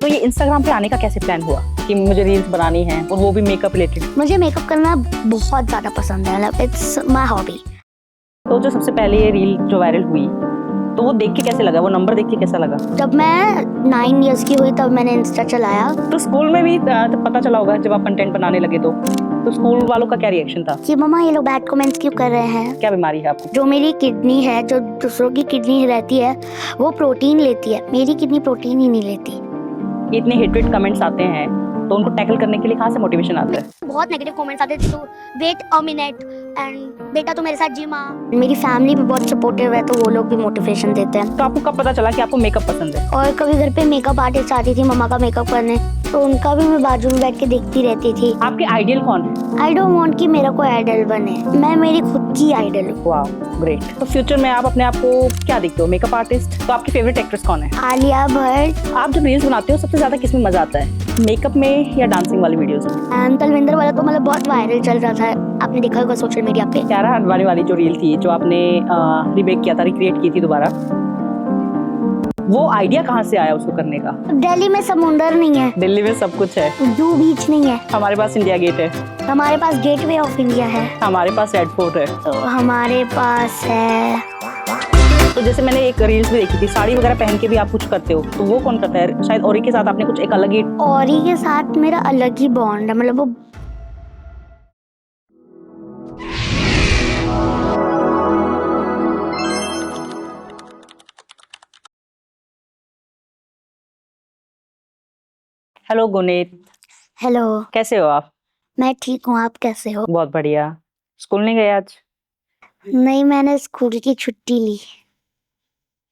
तो ये इंस्टाग्राम पे आने का कैसे प्लान हुआ कि मुझे रील्स बनानी है और वो भी मेकअप रिलेटेड? मुझे मेकअप करना बहुत ज़्यादा पसंद है, मतलब इट्स माय हॉबी। तो जो सबसे पहले ये रील जो वायरल हुई, तो वो देख के कैसे लगा, वो नंबर देख के कैसा लगा? जब मैं 9 इयर्स की हुई तब मैंने इंस्टा चलाया तो स्कूल में भी तो पता चला होगा जब आप कंटेंट बनाने लगे तो स्कूल वालों का क्या रिएक्शन था? कि मम्मा ये लोग बैड कमेंट्स क्यों कर रहे हैं। क्या बीमारी है आपको? जो मेरी किडनी है, जो दूसरों की किडनी रहती है, वो प्रोटीन लेती है, मेरी किडनी प्रोटीन ही नहीं लेती। इतने हेटेड कमेंट्स आते हैं तो उनको टैकल करने के लिए कहाँ से मोटिवेशन आता है? बहुत नेगेटिव कमेंट्स आते थे, तो वेट अ मिनट एंड बेटा तो मेरे साथ जिम आ। मेरी फैमिली भी बहुत सपोर्टिव है, तो वो लोग भी मोटिवेशन देते हैं। तो आपको कब पता चला कि आपको मेकअप पसंद है? और कभी घर पे मेकअप आर्टिस्ट आती थी मम्मा का मेकअप करने, तो उनका भी मैं बाजू में बैठ के देखती रहती थी। आपके आइडियल कौन है? आई डोंट वांट कि मेरा कोई आइडल बने, मैं मेरी खुद की आइडल हूँ। वाह ग्रेट। तो फ्यूचर में आप अपने आप को क्या देखते हो, मेकअप आर्टिस्ट? तो आपकी फेवरेट एक्ट्रेस कौन है? आलिया भट्ट। आप जब रील्स बनाते हो सबसे ज्यादा किसमें मजा आता है, मेकअप में या डांसिंग वाली वीडियोस में? तलविंदर वाला तो मतलब बहुत वायरल चल रहा था, आपने देखा होगा सोशल मीडिया पे। क्यारा अडवाणी वाली जो रील थी, जो आपने रीमेक किया था, रिक्रिएट की थी दोबारा, वो आइडिया कहाँ से आया उसको करने का? दिल्ली में समुंदर नहीं है, दिल्ली में सब कुछ है। जू बीच नहीं है, हमारे पास इंडिया गेट है, हमारे पास गेटवे ऑफ इंडिया है, हमारे पास रेड फोर्ट है। तो हमारे पास है। तो जैसे मैंने एक रील्स भी देखी थी, साड़ी वगैरह पहन के भी आप कुछ करते हो, तो वो कौन करता है? शायद औरी के साथ आपने कुछ एक अलग ही। औरी के साथ मेरा अलग ही बॉन्ड है, मतलब वो हेलो गुनीत, हेलो। कैसे हो आप? मैं ठीक हूँ, आप कैसे हो? बहुत बढ़िया। स्कूल नहीं गए आज? नहीं, मैंने स्कूल की छुट्टी ली।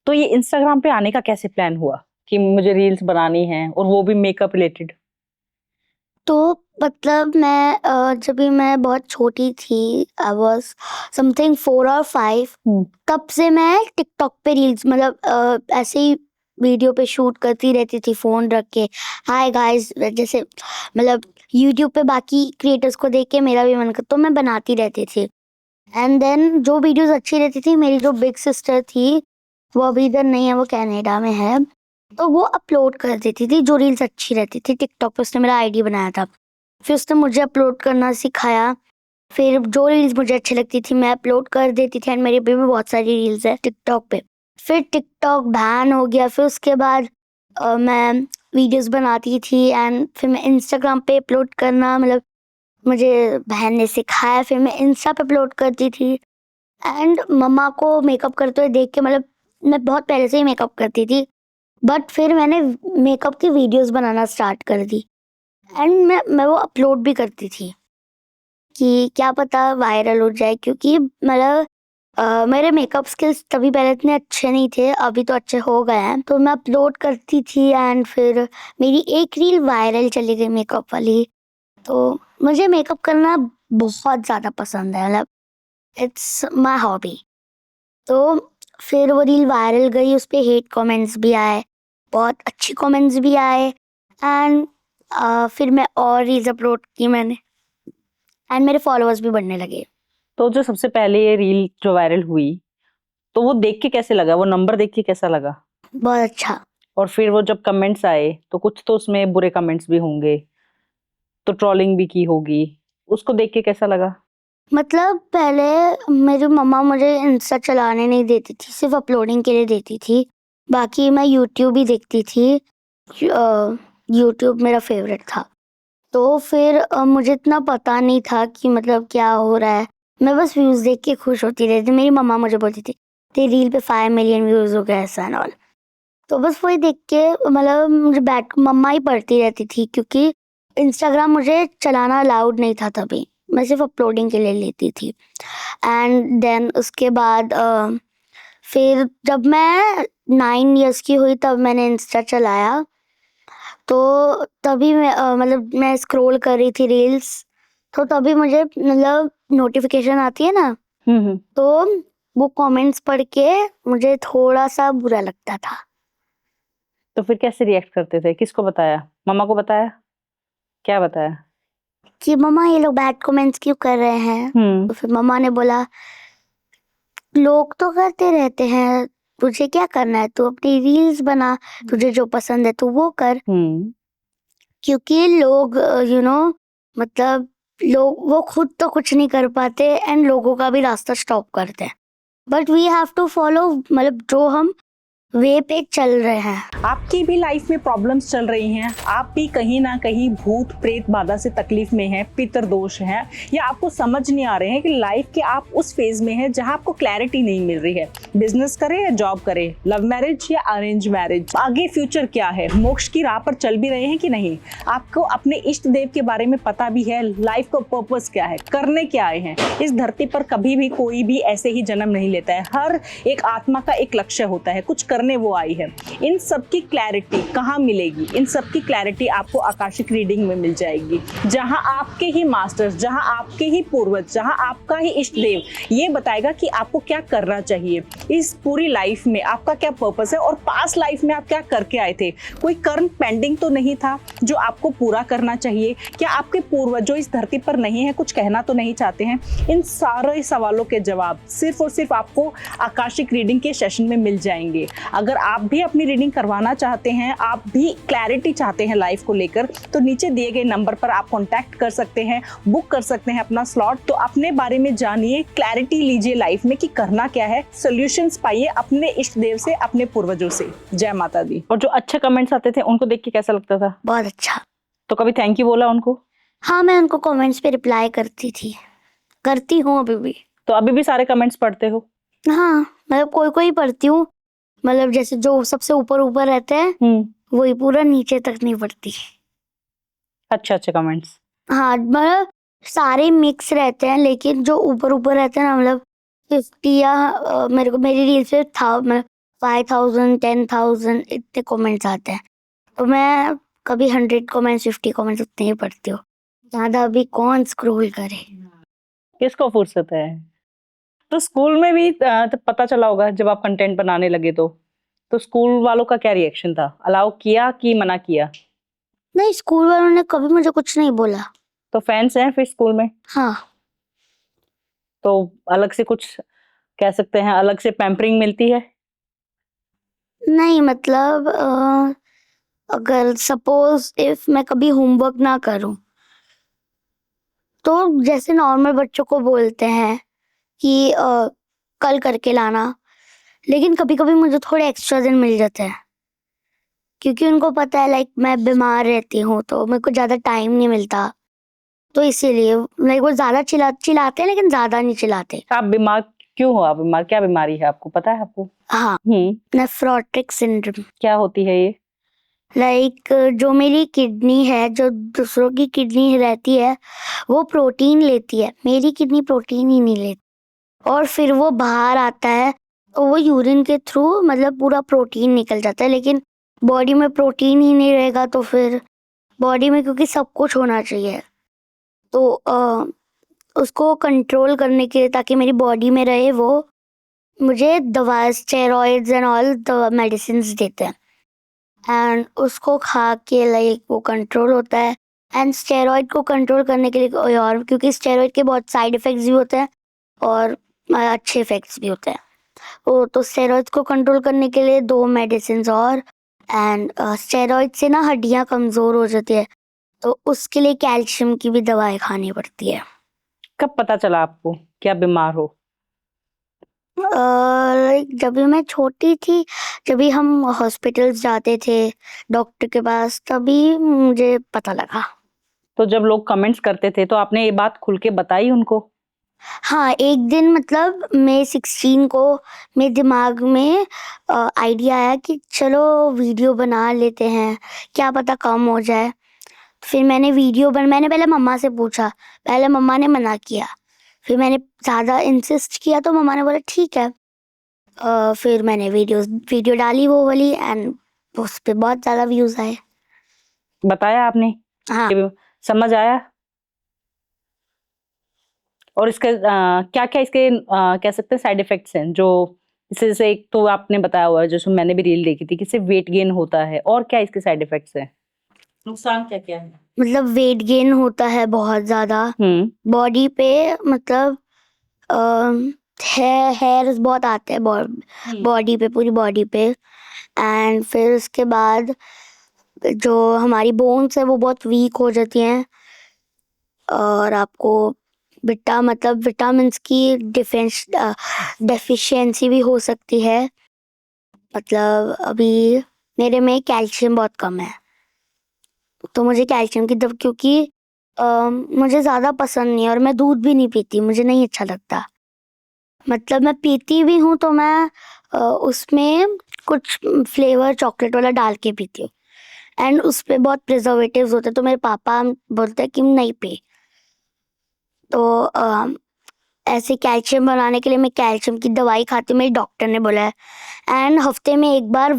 तो ये इंस्टाग्राम पे आने का कैसे प्लान हुआ कि मुझे रील्स बनानी है और वो भी मेकअप रिलेटेड? तो मतलब जब भी मैं बहुत छोटी थी, आई वाज समथिंग 4 और 5, तब से मैं टिकटॉक पे रील्स, मतलब ऐसे ही वीडियो पे शूट करती रहती थी फ़ोन रख के। हाय गाइस, जैसे मतलब यूट्यूब पे बाकी क्रिएटर्स को देख के मेरा भी मन कर, तो मैं बनाती रहती थी। एंड देन जो वीडियोस अच्छी रहती थी, मेरी जो बिग सिस्टर थी, वो अभी इधर नहीं है, वो कनाडा में है, तो वो अपलोड कर देती थी जो रील्स अच्छी रहती थी टिकटॉक पे। उसने मेरा आईडी बनाया था, फिर उसने मुझे अपलोड करना सिखाया। फिर जो रील्स मुझे अच्छी लगती थी मैं अपलोड कर देती थी, एंड मेरी भी बहुत सारी रील्स है टिकटॉक पे। फिर टिकटॉक बैन हो गया, फिर उसके बाद मैं वीडियोस बनाती थी, एंड फिर मैं इंस्टाग्राम पे अपलोड करना, मतलब मुझे बहन ने सिखाया, फिर मैं इंस्टा पे अपलोड करती थी। एंड मम्मा को मेकअप करते हुए देख के, मतलब मैं बहुत पहले से ही मेकअप करती थी, बट फिर मैंने मेकअप की वीडियोस बनाना स्टार्ट कर दी, एंड मैं वो अपलोड भी करती थी कि क्या पता वायरल हो जाए, क्योंकि मतलब मेरे मेकअप स्किल्स तभी पहले इतने अच्छे नहीं थे, अभी तो अच्छे हो गए हैं, तो मैं अपलोड करती थी। एंड फिर मेरी एक रील वायरल चली गई मेकअप वाली। तो मुझे मेकअप करना बहुत ज़्यादा पसंद है, मतलब इट्स माय हॉबी। तो फिर वो रील वायरल गई, उस पे हेट कमेंट्स भी आए, बहुत अच्छी कमेंट्स भी आए, एंड फिर मैं और रील्स अपलोड की मैंने, एंड मेरे फॉलोअर्स भी बढ़ने लगे। तो जो सबसे पहले ये रील जो वायरल हुई, तो वो देख के कैसे लगा, वो नंबर देख के कैसा लगा? बहुत अच्छा। और फिर वो जब कमेंट्स आए तो कुछ तो उसमें बुरे कमेंट्स भी होंगे, तो ट्रोलिंग भी की होगी, उसको देख के कैसा लगा? मतलब पहले मेरी मम्मा मुझे इंस्टा चलाने नहीं देती थी, सिर्फ अपलोडिंग के लिए देती थी। बाकी मैं यूट्यूब ही देखती थी, यूट्यूब मेरा फेवरेट था। तो फिर मुझे इतना पता नहीं था कि मतलब क्या हो रहा है, मैं बस व्यूज़ देख के खुश होती रहती थी। मेरी मम्मा मुझे बोलती थी तेरी रील पे 5 मिलियन व्यूज़ हो गए, ऐसा एंड ऑल। तो बस वही देख के मतलब मुझे बैठ मम्मा ही पढ़ती रहती थी, क्योंकि इंस्टाग्राम मुझे चलाना अलाउड नहीं था तभी, मैं सिर्फ अपलोडिंग के लिए लेती थी। एंड देन उसके बाद फिर जब मैं 9 इयर्स की हुई तब मैंने इंस्टा चलाया, तो तभी मतलब मैं स्क्रॉल कर रही थी रील्स, तो तभी मुझे मतलब नोटिफिकेशन आती है ना, तो वो कमेंट्स पढ़ के मुझे थोड़ा सा बुरा लगता था। तो फिर कैसे रिएक्ट करते थे, किसको बताया? मम्मा को बताया? क्या बताया? कि मम्मा ये लोग बैड कमेंट्स क्यों कर रहे हैं। तो फिर मम्मा ने बोला लोग तो करते रहते हैं, तुझे क्या करना है, तू अपनी रील्स बना, तुझे जो पसंद है तू वो कर। क्योंकि लोग मतलब लोग वो खुद तो कुछ नहीं कर पाते एंड लोगों का भी रास्ता स्टॉप करते हैं, but we have to follow, मतलब जो हम वे पे चल रहे हैं। आपकी भी लाइफ में प्रॉब्लम्स चल रही हैं, आप भी कहीं ना कहीं भूत प्रेत बाधा से तकलीफ में हैं, पितर दोष है, या आपको समझ नहीं आ रहे हैं कि लाइफ के आप उस फेज में हैं जहां आपको क्लैरिटी नहीं मिल रही है, बिजनेस करें या जॉब करें, लव मैरिज या अरेंज मैरिज, आगे फ्यूचर क्या है, मोक्ष की राह पर चल भी रहे हैं कि नहीं, आपको अपने इष्ट देव के बारे में पता भी है, लाइफ का पर्पस क्या है, करने क्या आए हैं। इस धरती पर कभी भी कोई भी ऐसे ही जन्म नहीं लेता है, हर एक आत्मा का एक लक्ष्य होता है, कुछ करने वो आई है। इन सब की क्लैरिटी कहाँ मिलेगी? इन सब की क्लैरिटी आपको आकाशिक रीडिंग में मिल जाएगी, जहां आपके ही मास्टर्स, जहां आपके ही पूर्वज, जहां आपका ही इष्ट देव ये बताएगा कि आपको क्या करना चाहिए इस पूरी लाइफ में, आपका क्या पर्पस है और पास्ट लाइफ में आप क्या करके आए थे। कोई कर्म पेंडिंग तो नहीं था जो आपको पूरा करना चाहिए? क्या आपके पूर्वज जो इस धरती पर नहीं है कुछ कहना तो नहीं चाहते हैं? इन सारे सवालों के जवाब सिर्फ और सिर्फ आपको आकाशिक रीडिंग के सेशन में मिल जाएंगे। अगर आप भी अपनी रीडिंग करवाना चाहते हैं, आप भी क्लैरिटी चाहते हैं लाइफ को लेकर, तो नीचे दिए गए नंबर पर आप कांटेक्ट कर सकते हैं, बुक कर सकते हैं अपना स्लॉट। तो अपने बारे में जानिए, क्लैरिटी लीजिए लाइफ में कि करना क्या है, सॉल्यूशंस पाइए अपने इष्ट देव से, अपने पूर्वजों से। जय माता दी। और जो अच्छे कमेंट्स आते थे उनको देख के कैसा लगता था? बहुत अच्छा। तो कभी थैंक यू बोला उनको? हाँ, मैं उनको कमेंट्स पे रिप्लाई करती थी, करती हूँ अभी भी। तो अभी भी सारे कमेंट्स पढ़ते हो? हाँ, मतलब कोई कोई पढ़ती हूँ, मतलब जैसे जो सबसे ऊपर ऊपर रहते हैं वही, पूरा नीचे तक नहीं पढ़ती। अच्छे कमेंट्स। हाँ, मतलब सारे मिक्स रहते हैं, लेकिन जो ऊपर ऊपर रहते हैं ना, मतलब 50 या मेरे को मेरी रील पे मतलब 5000 10,000 इतने कमेंट्स आते हैं, तो मैं कभी 100 कमेंट्स 50 कमेंट्स उतने ही पढ़ती हूँ। ज्यादा अभी कौन स्क्रॉल करे, किसको फुर्सत है। तो स्कूल में भी तो पता चला होगा जब आप कंटेंट बनाने लगे तो स्कूल वालों का क्या रिएक्शन था? अलाउ किया कि मना किया? नहीं, स्कूल वालों ने कभी मुझे कुछ नहीं बोला। तो फैंस हैं फिर स्कूल में? हाँ। तो अलग से कुछ कह सकते हैं, अलग से पैम्परिंग मिलती है? नहीं, मतलब अगर सपोज इफ मैं कभी होमवर्क ना करूं, तो जैसे नॉर्मल बच्चों को बोलते हैं कि कल करके लाना, लेकिन कभी कभी मुझे थोड़े एक्स्ट्रा दिन मिल जाते हैं, क्योंकि उनको पता है लाइक मैं बीमार रहती हूँ तो मेरे को ज़्यादा टाइम नहीं मिलता, तो इसीलिए लाइक वो ज़्यादा चिल्लाते हैं, लेकिन ज़्यादा नहीं चिल्लाते। आप बीमार क्यों हो? आप बीमार, क्या बीमारी है आपको, पता है आपको? हाँ, नेफ्रोटिक सिंड्रोम। क्या होती है ये? लाइक जो मेरी किडनी है, जो दूसरों की किडनी रहती है, वो प्रोटीन लेती है, मेरी किडनी प्रोटीन ही नहीं लेती, और फिर वो बाहर आता है तो वो यूरिन के थ्रू मतलब पूरा प्रोटीन निकल जाता है, लेकिन बॉडी में प्रोटीन ही नहीं रहेगा तो फिर बॉडी में, क्योंकि सब कुछ होना चाहिए, तो उसको कंट्रोल करने के लिए, ताकि मेरी बॉडी में रहे, वो मुझे दवा, steroids and all the medicine देते हैं, एंड उसको खा के लाइक वो कंट्रोल होता है। एंड स्टेरॉइड को कंट्रोल करने के लिए कोई और, क्योंकि स्टेरॉइड के बहुत साइड इफेक्ट्स भी होते हैं और अच्छे इफेक्ट्स भी होते हैं, वो तो स्टेरॉइड को कंट्रोल करने के लिए 2 मेडिसिन और, एंड स्टेरॉइड से ना हड्डियां कमज़ोर हो जाती है, तो उसके लिए कैल्शियम की भी दवाई खानी पड़ती है। कब पता चला आपको कि आप बीमार हो? लाइक जब भी मैं छोटी थी, जब भी हम हॉस्पिटल्स जाते थे डॉक्टर के पास, तभी मुझे पता लगा। तो जब लोग कमेंट्स करते थे तो आपने ये बात खुल के बताई उनको? हाँ, एक दिन मतलब मैं 16 को मेरे दिमाग में आइडिया आया कि चलो वीडियो बना लेते हैं, क्या पता कम हो जाए। फिर मैंने मैंने पहले मम्मा से पूछा, पहले मम्मा ने मना किया, फिर मैंने ज़्यादा इंसिस्ट किया तो मम्मा ने बोला ठीक है। फिर मैंने वीडियो डाली वो वाली, एंड उस पे बहुत ज़्यादा व्यूज़ आए। बताया आपने? हाँ। समझ आया? और इसके क्या-क्या इसके कह सकते हैं साइड इफेक्ट्स हैं जो जैसे एक तो आपने बताया हुआ है, जैसे मैंने भी रील देखी थी कि इससे वेट गेन होता है, और क्या इसके साइड इफेक्ट्स हैं? नुकसान क्या-क्या है? मतलब वेट गेन होता है बहुत ज़्यादा बॉडी पे, मतलब हेयर्स बहुत आते हैं बॉडी पे, पूरी बॉडी पे। एंड फिर उसके बाद जो हमारी बोन्स है वो बहुत वीक हो जाती हैं, और आपको मतलब विटामिन्स की डेफिशिएंसी भी हो सकती है। मतलब अभी मेरे में कैल्शियम बहुत कम है, तो मुझे कैल्शियम की दवा, क्योंकि मुझे ज़्यादा पसंद नहीं है और मैं दूध भी नहीं पीती, मुझे नहीं अच्छा लगता। मतलब मैं पीती भी हूँ तो मैं उसमें कुछ फ्लेवर चॉकलेट वाला डाल के पीती हूँ, एंड उस पे बहुत प्रिजर्वेटिव्स होते हैं, तो मेरे पापा बोलते हैं कि नहीं पी। तो ऐसे कैल्शियम बनाने के लिए मैं कैल्शियम की दवाई खाती हूँ, मेरे डॉक्टर ने बोला है। एंड हफ्ते में एक बार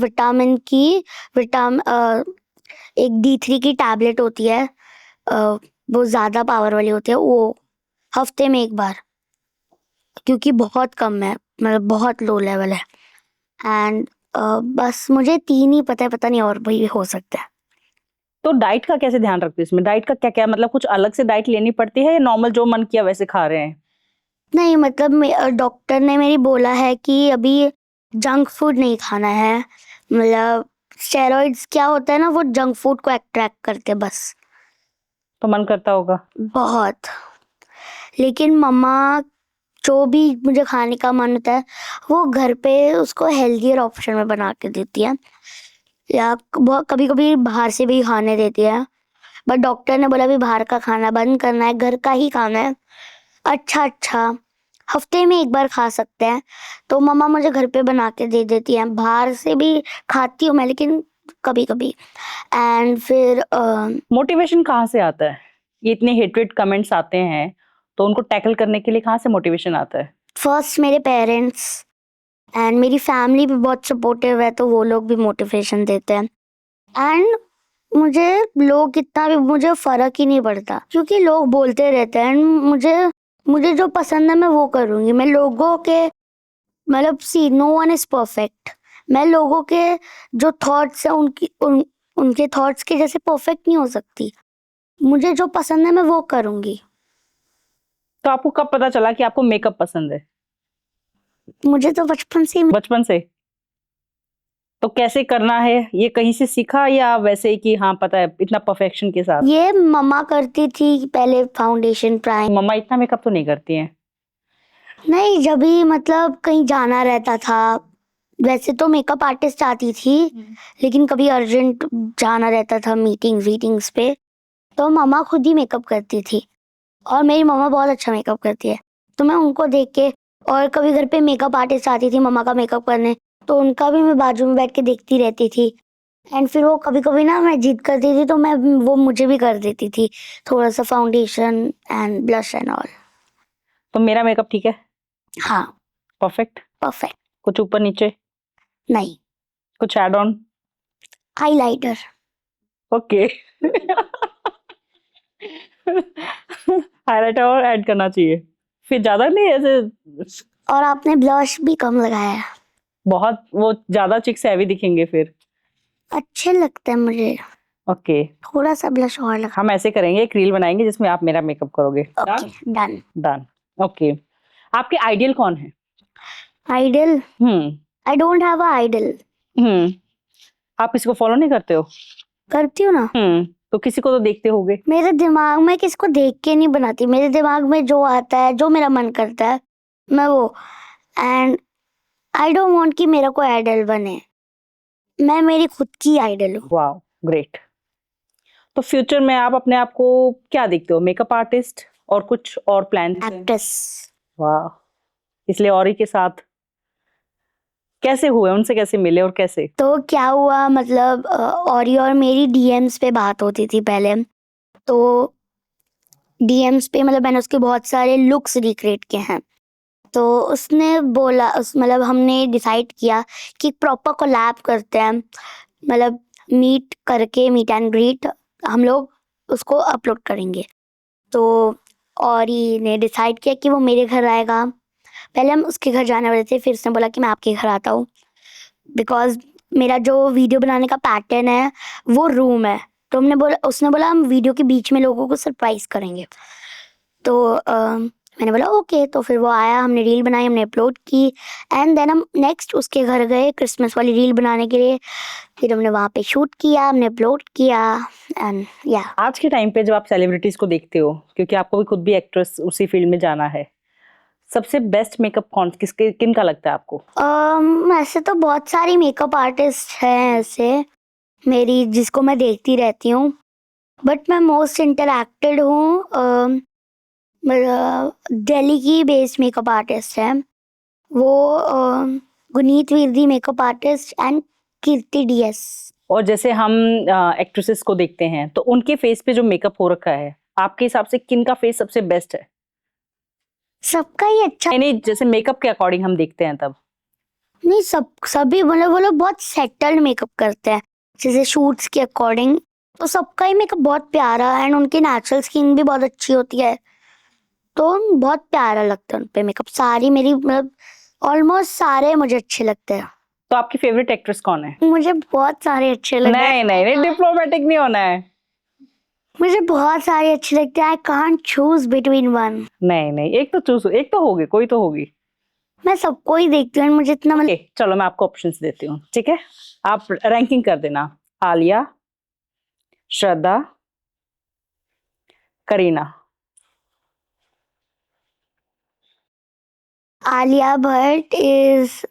एक D3 की टैबलेट होती है, वो ज़्यादा पावर वाली होती है, वो हफ्ते में एक बार, क्योंकि बहुत कम है, मतलब बहुत लो लेवल है। एंड बस मुझे 3 ही पता नहीं और भी हो सकता है। तो डाइट का कैसे ध्यान रखते हो इसमें? डाइट का क्या क्या मतलब कुछ अलग से डाइट लेनी पड़ती है या नॉर्मल जो मन किया वैसे खा रहे हैं? नहीं, मतलब डॉक्टर ने मेरी बोला है कि अभी जंक फूड नहीं खाना है। मतलब स्टेरॉइड्स क्या होता है ना, वो जंक फूड को अट्रैक्ट करते हैं बस। तो मन करता होगा। बहुत। लेकिन मम्मा जो भी मुझे खाने का मन होता है वो घर पे उसको हेल्दियर ऑप्शन में बना के देती है, या कभी कभी बाहर से भी खाने देती है। बट डॉक्टर ने बोला भी बाहर का खाना बंद करना है, घर का ही खाना है। अच्छा, हफ्ते में एक बार खा सकते हैं, तो मम्मा मुझे घर पे बना के दे देती है। बाहर से भी खाती हूँ मैं, लेकिन कभी कभी। एंड फिर मोटिवेशन कहाँ से आता है? ये इतने हेटेड कमेंट्स आते हैं, तो उनको टैकल करने के लिए कहाँ से मोटिवेशन आता है? फर्स्ट मेरे पेरेंट्स एंड मेरी फैमिली भी बहुत सपोर्टिव है, तो वो लोग भी मोटिवेशन देते हैं। एंड मुझे लोग कितना भी, मुझे फर्क ही नहीं पड़ता, क्योंकि लोग बोलते रहते हैं। मुझे जो पसंद है मैं वो करूँगी। मैं लोगों के, मतलब सी, नो वन इज परफेक्ट। मैं लोगों के जो थॉट्स हैं उनके थॉट्स के जैसे परफेक्ट नहीं हो सकती। मुझे जो पसंद है मैं वो करूँगी। तो आपको कब पता चला कि आपको मेकअप पसंद है? मुझे तो बचपन से बचपन से? तो कैसे करना है ये कहीं से सीखा या वैसे ही कि हाँ पता है इतना परफेक्शन के साथ? ये मम्मा करती थी पहले, फाउंडेशन प्राइम। मम्मा इतना मेकअप तो नहीं करती हैं। नहीं, जब भी मतलब कहीं जाना रहता था, वैसे तो मेकअप आर्टिस्ट आती थी, लेकिन कभी अर्जेंट जाना रहता था मीटिंग्स पे, तो मम्मा खुद ही मेकअप करती थी। और मेरी मम्मा बहुत अच्छा मेकअप करती है, तो मैं उनको देख के, और कभी घर पे मेकअप आर्टिस्ट आती थी मम्मा का मेकअप करने, तो उनका भी मैं बाजू में बैठ के देखती रहती थी। एंड फिर वो कभी कभी ना मैं जिद करती थी, तो वो मुझे भी कर देती थी, थोड़ा सा foundation and blush and all. तो मेरा मेकअप ठीक है? हाँ, परफेक्ट? परफेक्ट। कुछ ऊपर नीचे? नहीं, कुछ add on? Highlighter. Okay. Highlighter और ऐड करना चाहिए, फिर ज्यादा नहीं ऐसे। और आपने ब्लश भी कम लगाया है। बहुत वो ज्यादा चिक्स हैवी दिखेंगे फिर। अच्छे लगते हैं मुझे, ओके, थोड़ा सा ब्लश और लगा। हम ऐसे करेंगे, एक रील बनाएंगे जिसमें आप मेरा मेकअप करोगे। Okay, done. डन। ओके, आपके आइडियल कौन है? Idol? Hmm. I don't have a idol. Hmm. आप किसी को फॉलो नहीं करते हो? करती हूँ ना। तो किसी को तो देखते होगे। मेरे दिमाग में किसको देख के नहीं बनाती, मेरे दिमाग में जो आता है, जो मेरा मन करता है, मैं वो। एंड आई डोंट वांट कि मेरा कोई आइडल बने, मैं मेरी खुद की आइडल हूँ। Wow, great. तो फ्यूचर में आप अपने आप को क्या देखते हो? मेकअप आर्टिस्ट और कुछ और प्लान? एक्ट्रेस। वाह, इसलिए औरी के साथ कैसे हुए, उनसे कैसे मिले और कैसे? तो क्या हुआ, मतलब औरी और मेरी डीएम्स पे बात होती थी पहले, तो डीएम्स पे मतलब मैंने उसके बहुत सारे लुक्स रिक्रिएट किए हैं। तो उसने बोला, मतलब हमने डिसाइड किया कि प्रॉपर कोलैब करते हैं, मतलब मीट एंड ग्रीट हम लोग उसको अपलोड करेंगे। तो औरी ने डिसाइड किया कि वो मेरे घर आएगा। पहले हम उसके घर जाने वाले थे, फिर उसने बोला कि मैं आपके घर आता हूँ, बिकॉज मेरा जो वीडियो बनाने का पैटर्न है वो रूम है। उसने बोला हम वीडियो के बीच में लोगों को सरप्राइज करेंगे। तो मैंने बोला ओके, तो फिर वो आया, हमने रील बनाई, हमने अपलोड की एंड देन हम नेक्स्ट उसके घर गए क्रिसमस वाली रील बनाने के लिए। फिर हमने वहाँ पे शूट किया, हमने अपलोड किया एंड या। आज के टाइम पे जब आप सेलिब्रिटीज को देखते हो, क्योंकि आपको भी खुद भी एक्ट्रेस उसी फील्ड में जाना है, सबसे बेस्ट मेकअप कौन किन का लगता है आपको? ऐसे तो बहुत सारी मेकअप आर्टिस्ट हैं ऐसे मेरी जिसको मैं देखती रहती हूँ, बट मैं मोस्ट इंटरैक्टेड हूँ दिल्ली की बेस्ड मेकअप आर्टिस्ट है वो, Guneet Virdi makeup artist and Kirti DS. और जैसे हम एक्ट्रेसेस को देखते हैं तो उनके फेस पे जो मेकअप हो रखा है, आपके हिसाब से किन का फेस सबसे बेस्ट है? सबका ही अच्छा नहीं, जैसे मेकअप के अकॉर्डिंग हम देखते हैं तब। नहीं, सभी मतलब वो लोग बहुत सेटल्ड मेकअप करते हैं जैसे शूट्स के अकॉर्डिंग, तो सबका ही मेकअप बहुत प्यारा एंड उनकी नेचुरल स्किन भी बहुत अच्छी होती है, तो बहुत प्यारा लगता है उन पे मेकअप। सारी मेरी मतलब ऑलमोस्ट सारे मुझे अच्छे लगते हैं। तो आपकी फेवरेट एक्ट्रेस कौन है? मुझे बहुत सारे अच्छे लगते हैं। नहीं, डिप्लोमेटिक नहीं होना है। मुझे बहुत सारे अच्छे लगते हैं, आई कांट चूज बिटवीन वन। नहीं, एक तो होगी, कोई तो होगी। मैं सबको ही देखती हूँ, मुझे इतना Okay, चलो मैं आपको ऑप्शंस देती हूँ, ठीक है? आप रैंकिंग कर देना। आलिया, श्रद्धा, करीना। आलिया भट्ट इज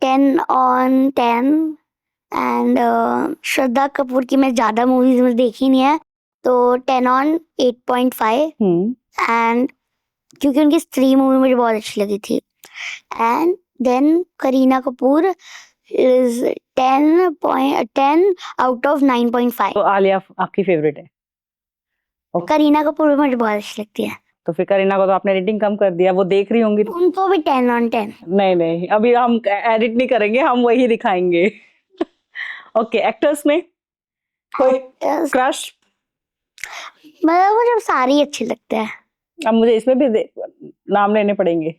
10/10 एंड श्रद्धा कपूर की मैं ज़्यादा मूवीज में देखी नहीं है, तो 10/8.5 एंड क्योंकि उनकी स्त्री मूवी मुझे बहुत अच्छी लगी थी। And then Kareena Kapoor is 10/9.5। तो आलिया आपकी फेवरेट है? करीना कपूर भी मुझे बहुत अच्छी लगती है। तो फिर करीना को तो आपने रेटिंग कम कर दिया, वो देख रही होंगी। उनको भी 10/10। नहीं, अभी हम एडिट नहीं करेंगे, हम वही दिखाएंगे। ओके, एक्टर्स में कोई क्रश? मतलब मुझे सारे ही अच्छे लगते हैं। अब मुझे इसमें भी नाम लेने पड़ेंगे।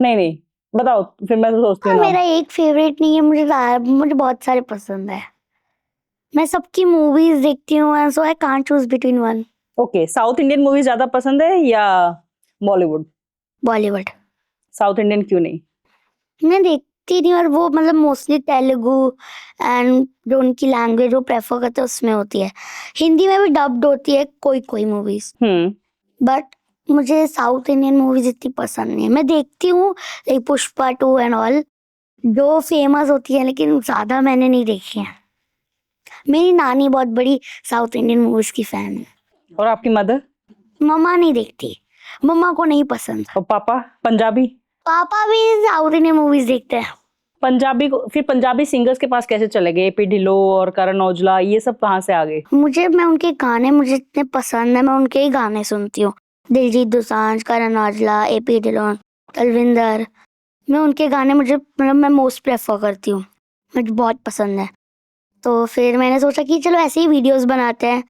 नहीं, बताओ फिर मैं सोचती हूँ। मेरा एक फेवरेट नहीं है, मुझे बहुत सारे पसंद है, मैं सबकी मूवीज देखती हूँ, so I can't choose between one. Okay, South Indian movie ज्यादा पसंद है या बॉलीवुड? बॉलीवुड। साउथ इंडियन क्यों नहीं? मैं देखती नहीं, और वो मतलब मोस्टली तेलुगु एंड जो उनकी लैंग्वेज वो प्रेफर करते हैं उसमें होती है। हिंदी में भी डब्ड होती है कोई कोई मूवीज, बट मुझे साउथ इंडियन मूवीज इतनी पसंद नहीं है। मैं देखती हूँ लाइक पुष्पा 2 एंड ऑल जो फेमस होती है, लेकिन ज्यादा मैंने नहीं देखी है। मेरी नानी बहुत बड़ी साउथ इंडियन मूवीज की फैन है। और आपकी मदर? मम्मा नहीं देखती, मम्मा को नहीं पसंद। और पापा? पंजाबी? पापा भी साउथ इंडियन मूवीज देखते हैं। पंजाबी को फिर पंजाबी सिंगर्स के पास कैसे चले गए? एपी ढिल्लो और करण औजला, ये सब कहाँ से आ गए? मैं उनके गाने मुझे इतने पसंद है, मैं उनके ही गाने सुनती हूँ। दिलजीत दोसांझ, करण औजला, एपी ढिल्लों, तलविंदर, मैं उनके गाने मुझे मतलब मैं मोस्ट प्रेफर करती हूँ, मुझे बहुत पसंद है। तो फिर मैंने सोचा कि चलो ऐसे ही वीडियोस बनाते हैं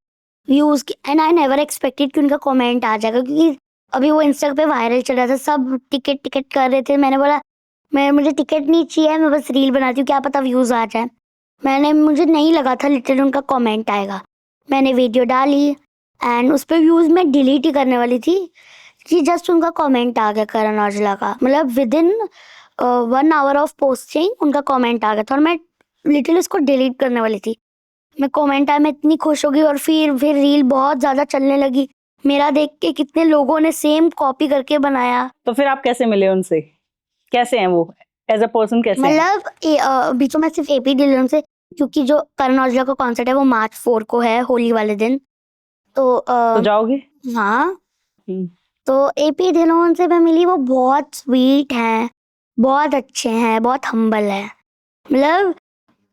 व्यूज की, एंड आई नेवर एक्सपेक्टेड कि उनका कमेंट आ जाएगा, क्योंकि अभी वो इंस्टा पे वायरल चल रहा था, सब टिकट कर रहे थे। मैंने बोला मुझे टिकट नहीं चाहिए, मैं बस रील बनाती हूँ, क्या पता व्यूज आ जाए। मुझे नहीं लगा था लिटरली उनका कमेंट आएगा। मैंने वीडियो डाली एंड उस पर व्यूज मैं डिलीट ही करने वाली थी कि जस्ट उनका कमेंट आ गया करण औजला का, मतलब with in 1 hour of posting उनका कमेंट आ गया था, और मैं लिटरली उसको डिलीट करने वाली थी। मैं कमेंट आया, मैं इतनी खुश हो गई, और फिर रील बहुत ज्यादा चलने लगी, मेरा देख के कितने लोगों ने सेम कॉपी करके बनाया। तो फिर आप कैसे मिले उनसे? कैसे हैं वो एज अ पर्सन? कैसे मतलब अभी तो मैं सिर्फ एपी ढिल्लों से, क्योंकि जो करण औजला का कॉन्सर्ट है वो March 4 को है, होली वाले दिन, तो जाओगे? हाँ। तो एपी ढिल्लों से मैं मिली, वो बहुत स्वीट हैं, बहुत अच्छे हैं, बहुत हम्बल है मतलब।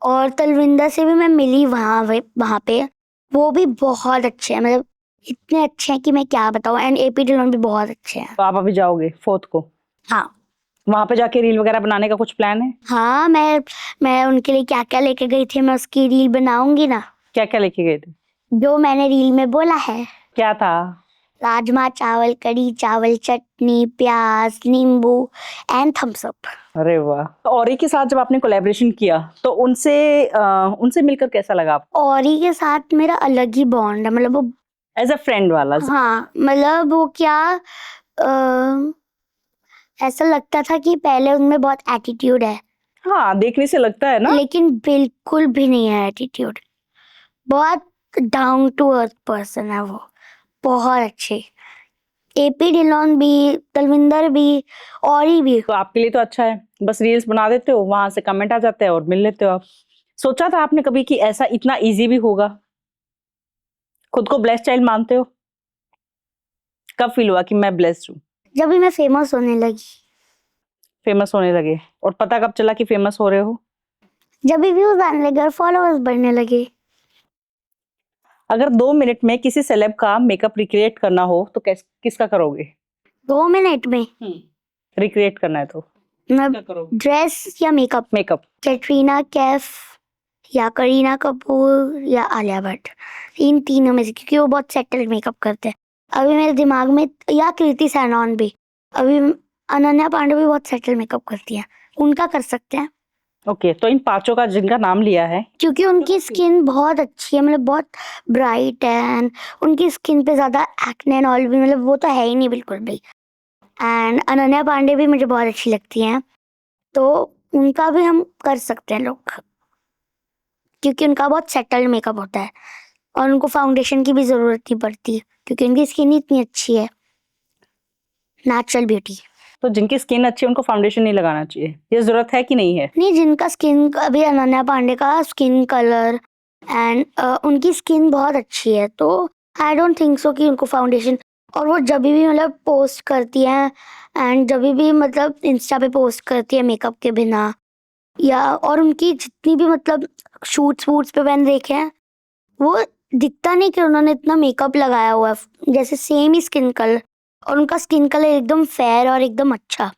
और तलविंदर से भी मैं मिली वहाँ पे, वो भी बहुत अच्छे हैं, मतलब इतने अच्छे हैं कि मैं क्या बताऊँ। एंड एपी ढिल्लों भी बहुत अच्छे हैं। तो आप अभी जाओगे 4 को? हाँ। वहां पे जाके रील वगैरह बनाने का कुछ प्लान है? हाँ, मैं उनके लिए क्या क्या लेके गई थी, मैं उसकी रील बनाऊंगी ना। क्या क्या लेके गए थे? जो मैंने रील में बोला है। क्या था? राजमा चावल, कड़ी चावल, चटनी, प्याज, नींबू एंड थम्स अप। अरे वाह! तो औरी के साथ जब आपने कोलैबोरेशन किया तो उनसे मिलकर कैसा लगा आपको? औरी के साथ मेरा अलग ही बॉन्ड है, मतलब वो एज अ फ्रेंड वाला। हाँ मतलब वो क्या ऐसा लगता था कि पहले उनमें बहुत एटीट्यूड है, हाँ, देखने से लगता है ना। लेकिन बिल्कुल भी नहीं है एटीट्यूड। बहुत डाउन टू अर्थ पर्सन है वो, बहुत अच्छे। एपी डिलॉन भी, तलविंदर भी, औरी भी। तो आपके लिए तो अच्छा है, बस रील्स बना देते हो, वहां से कमेंट आ जाते हैं और मिल लेते हो आप। सोचा था आपने कभी कि ऐसा इतना इजी भी होगा? खुद को ब्लेस्ड चाइल्ड मानते हो? कब फील हुआ कि मैं ब्लेस्ड हूँ? जब भी मैं फेमस होने लगी, फेमस होने लगे? और पता कब चला कि फेमस हो रहे हो? जब भी व्यूज आने लगे और फॉलोअर्स बढ़ने लगे। अगर 2 मिनट में किसी सेलेब का मेकअप रिक्रिएट करना हो तो किसका करोगे? 2 मिनट में रिक्रिएट करना है तो मैं क्या करोगे? ड्रेस या मेकअप, मेकअप। कैटरीना कैफ या करीना कपूर या आलिया भट्ट, इन तीनों में से, क्योंकि वो बहुत सेटल्ड मेकअप करते हैं। अभी मेरे दिमाग में, या कृति सैनन भी, अभी अनन्या पांडे भी बहुत सेटल मेकअप करती है, उनका कर सकते हैं। ओके, तो इन पांचों का जिनका नाम लिया है, क्योंकि उनकी स्किन बहुत अच्छी है, मतलब बहुत ब्राइट है, एंड उनकी स्किन पे ज़्यादा एक्ने एंड ऑल भी, मतलब वो तो है ही नहीं बिल्कुल भी। एंड अनन्या पांडे भी मुझे बहुत अच्छी लगती हैं, तो उनका भी हम कर सकते हैं लोग, क्योंकि उनका बहुत सेटल्ड मेकअप होता है और उनको फाउंडेशन की भी ज़रूरत नहीं पड़ती, क्योंकि उनकी स्किन इतनी अच्छी है, नेचुरल ब्यूटी। तो जिनकी स्किन अच्छी है उनको फाउंडेशन नहीं लगाना चाहिए, ये जरूरत है कि नहीं है? नहीं, जिनका स्किन, अभी अनन्या पांडे का स्किन कलर एंड उनकी स्किन बहुत अच्छी है, तो आई डोंट थिंक सो कि उनको फाउंडेशन। और वो जब भी मतलब पोस्ट करती हैं, एंड जब भी मतलब इंस्टा पे पोस्ट करती है मेकअप के बिना, या और उनकी जितनी भी मतलब शूट्स वूट्स पे मैंने देखे हैं, वो दिखता नहीं कि उन्होंने इतना मेकअप लगाया हुआ है, जैसे सेम ही स्किन कलर, और उनका स्किन कलर एकदम फेयर और एकदम अच्छा,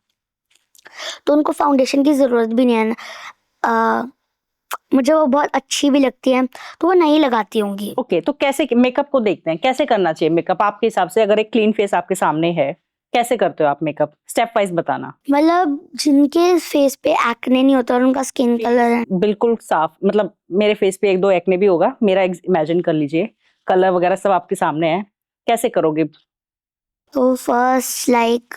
तो उनको फाउंडेशन की ज़रूरत भी नहीं है। मुझे वो बहुत अच्छी भी लगती है, तो वो नहीं लगाती होंगी। ओके, तो कैसे मेकअप को देखते हैं, कैसे करना चाहिए मेकअप आपके हिसाब से? अगर एक क्लीन फेस आपके सामने है, कैसे करते हो आप मेकअप? स्टेप वाइज बताना। मतलब जिनके फेस पे एक्ने नहीं होता और उनका स्किन कलर है, बिल्कुल साफ, मतलब मेरे फेस पे 1-2 एक्ने भी होगा, मेरा इमेजिन कर लीजिए, कलर वगैरह सब आपके सामने है, कैसे करोगे? तो फर्स्ट लाइक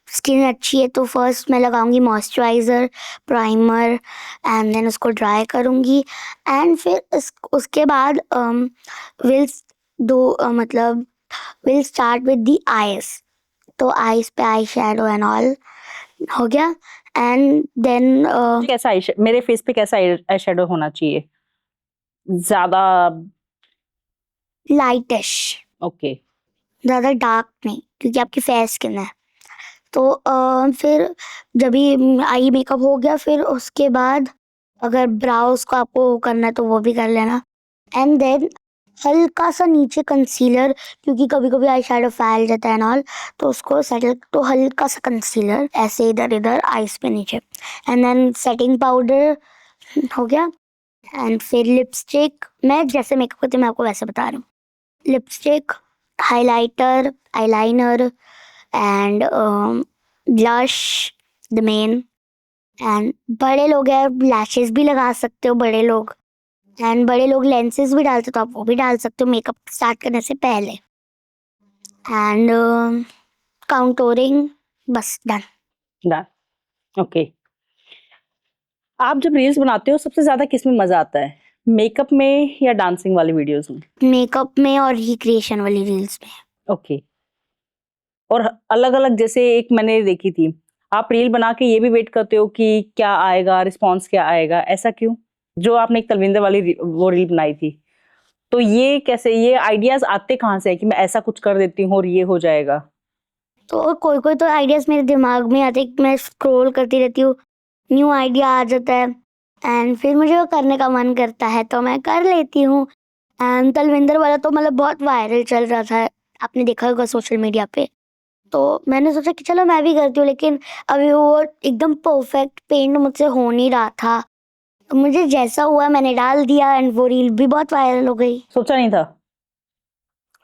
स्किन अच्छी है तो फर्स्ट मैं लगाऊंगी मॉइस्चराइज़र, प्राइमर, एंड देन उसको ड्राई करूंगी, एंड फिर उसके बाद विल मतलब will start with the eyes, तो आईज पे आई शेडो एंड ऑल हो गया, एंड देन कैसा मेरे फेस पे कैसा आई शेडो होना चाहिए? ज्यादा? Lightish, okay. ज़्यादा डार्क नहीं, क्योंकि आपकी फेयर स्किन है। तो फिर जब भी आई मेकअप हो गया, फिर उसके बाद अगर ब्राउज को आपको करना है तो वो भी कर लेना, एंड देन हल्का सा नीचे कंसीलर, क्योंकि कभी कभी आई शेडो फैल जाता है नॉल, तो उसको सेटल, तो हल्का सा कंसीलर ऐसे इधर इधर आईज पे नीचे, एंड देन सेटिंग पाउडर हो गया, एंड फिर लिपस्टिक। मैं जैसे मेकअप करती हूँ मैं आपको वैसे बता रही हूँ। Lipstick, highlighter, eyeliner, and blush, the main, and बड़े लोग हैं लैशेस भी लगा सकते हो बड़े लोग, एंड बड़े लोग लेंसेज भी डालते हो तो आप वो भी डाल सकते हो मेकअप स्टार्ट करने से पहले, एंड काउंटोरिंग, बस डन। डन। ओके। आप जब रील्स बनाते हो सबसे ज्यादा किस में मजा आता है, मेकअप में या डांसिंग वाली वीडियोस में? मेकअप में और रिक्रिएशन वाली रील्स में। ओके। और अलग अलग, जैसे एक मैंने देखी थी, आप रील बना के ये भी वेट करते हो कि क्या आएगा, रिस्पॉन्स क्या आएगा, ऐसा क्यों? जो आपने एक तलविंदर वाली वो रील बनाई थी, तो ये कैसे, ये आइडियाज आते कहाँ से है कि मैं ऐसा कुछ कर देती हूँ और ये हो जाएगा? तो कोई कोई तो आइडियाज मेरे दिमाग में आते, मैं स्क्रॉल करती रहती हूँ, न्यू आइडिया आ जाता है, एंड फिर मुझे वो करने का मन करता है तो मैं कर लेती हूँ। एंड तलविंदर वाला तो मतलब बहुत वायरल चल रहा था, आपने देखा होगा सोशल मीडिया पे, तो मैंने सोचा कि चलो मैं भी करती हूँ, लेकिन अभी वो एकदम परफेक्ट पेंट मुझसे हो नहीं रहा था, तो मुझे जैसा हुआ मैंने डाल दिया, एंड वो रील भी बहुत वायरल हो गई। सोचा नहीं था?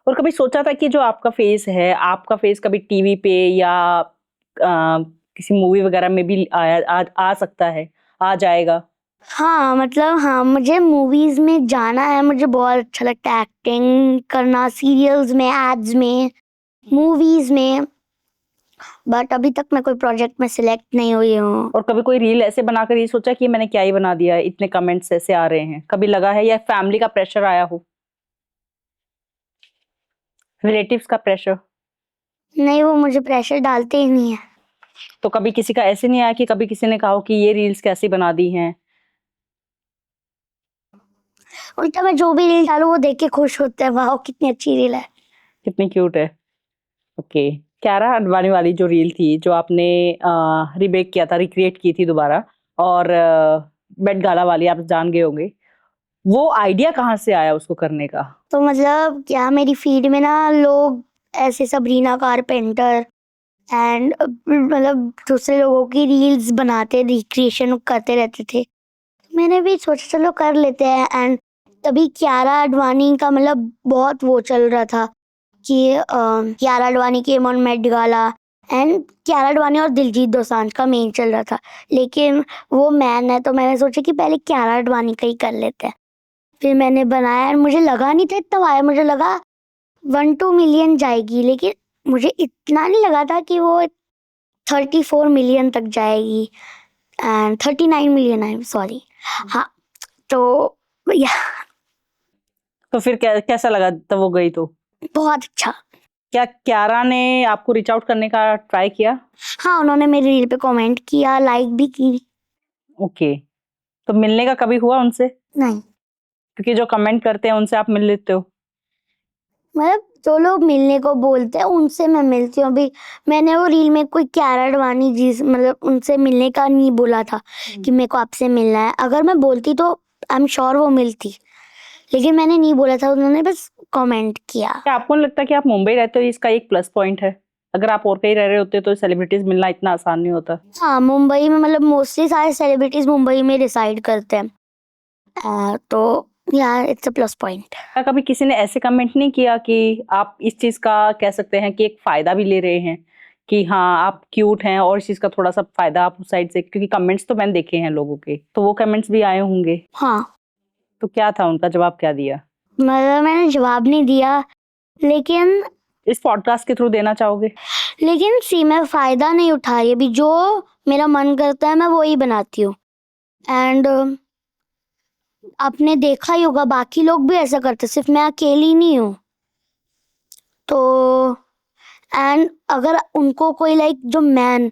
और कभी सोचा था कि जो आपका फेस है, आपका फेस कभी टीवी पे या किसी मूवी वगैरह में भी आ सकता है, आ जाएगा? हाँ मतलब हाँ, मुझे मूवीज में जाना है, मुझे बहुत अच्छा लगता है एक्टिंग करना, सीरियल्स में, एड्स में, मूवीज में। बट अभी तक मैं कोई प्रोजेक्ट में सिलेक्ट नहीं हुई हूँ। और कभी कोई रील ऐसे बनाकर ये सोचा कि मैंने क्या ही बना दिया, इतने कमेंट्स ऐसे आ रहे हैं, कभी लगा है, या फैमिली का प्रेशर आया हो, रिलेटिव्स का प्रेशर? नहीं, वो मुझे प्रेशर डालते ही नहीं है। तो कभी किसी का ऐसे नहीं आया कि कभी किसी ने कहा हो कि ये रील्स कैसी बना दी हैं? उल्टा मैं जो भी रील डालू वो देख के खुश होते हैं, वाह कितनी अच्छी रील है। कितनी क्यूट है। ओके। क्यारा अडवाणी वाली जो रील थी, जो आपने रीमेक किया था, रिक्रिएट की थी दोबारा, और मेट गाला वाली, आप जान गए होंगे, वो आइडिया कहाँ से आया उसको करने का? तो मतलब क्या, मेरी फीड में ना लोग ऐसे सबरीना कारपेंटर एंड मतलब दूसरे लोगों की रील्स बनाते, रिक्रिएशन करते रहते थे। मैंने भी सोचा चलो कर लेते हैं। एंड तभी कियारा आडवाणी का मतलब बहुत वो चल रहा था कि Kiara Advani came on Met Gala, and Kiara Advani और दिलजीत दोसांझ का मेन चल रहा था। लेकिन वो मैन है तो मैंने सोचा कि पहले कियारा आडवाणी का ही कर लेते हैं। फिर मैंने बनाया और मुझे लगा नहीं था इतना आया, मुझे लगा 1-2 मिलियन जाएगी, लेकिन मुझे इतना नहीं लगा था कि वो 34 मिलियन तक जाएगी, and 39 million, I am sorry. हाँ, तो या तो फिर कैसा लगा तब वो गई तो? बहुत अच्छा। क्या क्यारा ने आपको रीच आउट करने का ट्राई किया? हाँ, उन्होंने मेरी रील पे कमेंट किया, लाइक भी की। ओके। तो मिलने का कभी हुआ उनसे? नहीं, क्योंकि जो कमेंट करते हैं उनसे आप मिल लेते हो। मतलब जो लोग मिलने को बोलते हैं उनसे मैं मिलती हूँ। अभी मैंने वो रील में कोई कियारा आडवाणी जी मतलब उनसे मिलने का नहीं बोला था कि मेरे को आपसे मिलना है। अगर मैं बोलती तो आई एम श्योर वो मिलती, लेकिन मैंने नहीं बोला था, उन्होंने बस कमेंट किया। क्या आपको नहीं लगता कि आप मुंबई रहते हो, इसका एक प्लस पॉइंट है? अगर आप और कहीं रह रहे होते तो सेलिब्रिटीज मिलना इतना आसान नहीं होता। हाँ, मुंबई में मतलब मोस्टली सारे सेलिब्रिटीज मुंबई में रिसाइड करते हैं, तो यार इट्स अ प्लस पॉइंट। क्या कभी किसी ने ऐसे कमेंट नहीं किया कि आप इस चीज का कह सकते हैं कि एक फायदा भी ले रहे हैं, कि हाँ आप क्यूट हैं और इस चीज का थोड़ा सा फायदा आप उस साइड से, क्योंकि कमेंट्स तो मैंने देखे हैं लोगों के, तो वो कमेंट्स भी आए होंगे, हाँ, तो क्या था उनका जवाब, क्या दिया? मतलब मैंने जवाब नहीं दिया, लेकिन इस पॉडकास्ट के थ्रू देना चाहोगे? मैं फायदा नहीं उठा रही, अभी जो मेरा मन करता है मैं वो ही बनाती हूँ। एंड आपने देखा ही होगा बाकी लोग भी ऐसा करते, सिर्फ मैं अकेली नहीं हूँ। तो एंड अगर उनको कोई लाइक जो मैन,